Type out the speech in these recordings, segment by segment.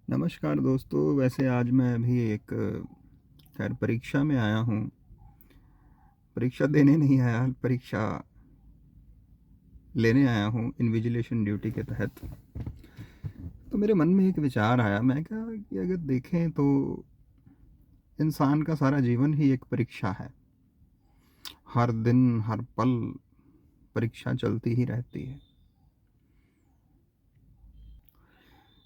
नमस्कार दोस्तों। वैसे आज मैं अभी एक खैर परीक्षा में आया हूँ। परीक्षा देने नहीं आया, परीक्षा लेने आया हूँ इन्विजिलेशन ड्यूटी के तहत। तो मेरे मन में एक विचार आया, मैं कहा कि अगर देखें तो इंसान का सारा जीवन ही एक परीक्षा है। हर दिन हर पल परीक्षा चलती ही रहती है।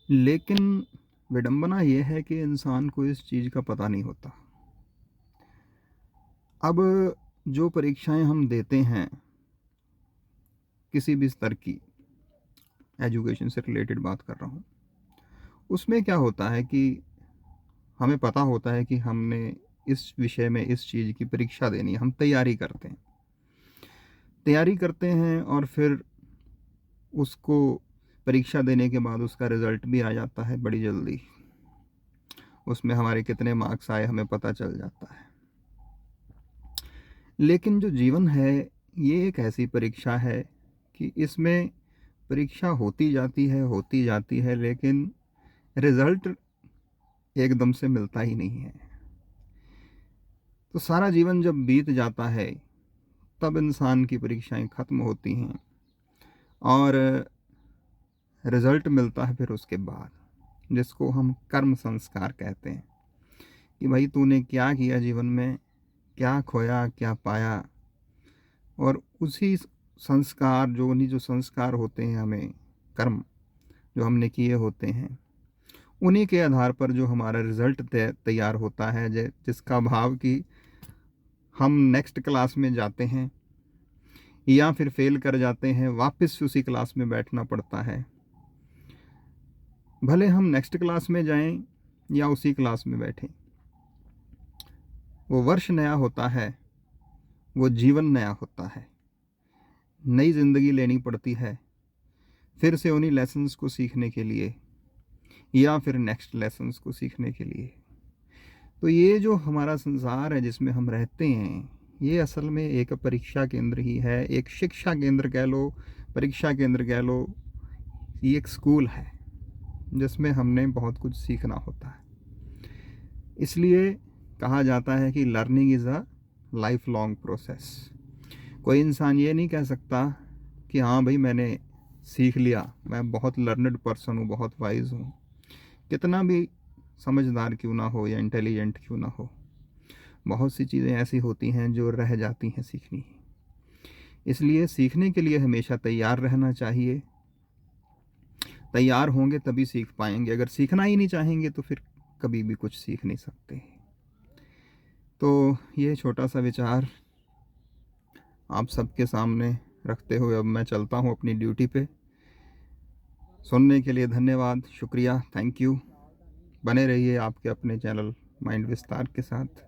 लेकिन विडंबना यह है कि इंसान को इस चीज़ का पता नहीं होता। अब जो परीक्षाएं हम देते हैं किसी भी स्तर की, एजुकेशन से रिलेटेड बात कर रहा हूँ, उसमें क्या होता है कि हमें पता होता है कि हमने इस विषय में इस चीज़ की परीक्षा देनी है। हम तैयारी करते हैं और फिर उसको परीक्षा देने के बाद उसका रिज़ल्ट भी आ जाता है बड़ी जल्दी। उसमें हमारे कितने मार्क्स आए हमें पता चल जाता है। लेकिन जो जीवन है ये एक ऐसी परीक्षा है कि इसमें परीक्षा होती जाती है, लेकिन रिज़ल्ट एकदम से मिलता ही नहीं है। तो सारा जीवन जब बीत जाता है तब इंसान की परीक्षाएं ख़त्म होती हैं और रिज़ल्ट मिलता है फिर उसके बाद, जिसको हम कर्म संस्कार कहते हैं कि भाई तूने क्या किया जीवन में, क्या खोया क्या पाया। और उसी संस्कार, जो उन्हीं जो संस्कार होते हैं, हमें कर्म जो हमने किए होते हैं, उन्हीं के आधार पर जो हमारा रिज़ल्ट तैयार होता है, जिसका भाव कि हम नेक्स्ट क्लास में जाते हैं या फिर फेल कर जाते हैं, वापस उसी क्लास में बैठना पड़ता है। भले हम नेक्स्ट क्लास में जाएं या उसी क्लास में बैठें, वो वर्ष नया होता है, वो जीवन नया होता है। नई ज़िंदगी लेनी पड़ती है फिर से उन्हीं लेसन्स को सीखने के लिए या फिर नेक्स्ट लेसन्स को सीखने के लिए। तो ये जो हमारा संसार है जिसमें हम रहते हैं, ये असल में एक परीक्षा केंद्र ही है, एक शिक्षा केंद्र कह लो, परीक्षा केंद्र कह लो। ये एक स्कूल है जिसमें हमने बहुत कुछ सीखना होता है। इसलिए कहा जाता है कि learning is a life long process. कोई इंसान ये नहीं कह सकता कि हाँ भाई मैंने सीख लिया, मैं बहुत लर्नड पर्सन हूँ, बहुत वाइज हूँ। कितना भी समझदार क्यों ना हो या इंटेलिजेंट क्यों ना हो, बहुत सी चीज़ें ऐसी होती हैं जो रह जाती हैं सीखनी। इसलिए सीखने के लिए हमेशा तैयार रहना चाहिए। तैयार होंगे तभी सीख पाएंगे। अगर सीखना ही नहीं चाहेंगे तो फिर कभी भी कुछ सीख नहीं सकते। तो ये छोटा सा विचार आप सबके सामने रखते हुए अब मैं चलता हूँ अपनी ड्यूटी पे। सुनने के लिए धन्यवाद, शुक्रिया, थैंक यू। बने रहिए आपके अपने चैनल माइंड विस्तार के साथ।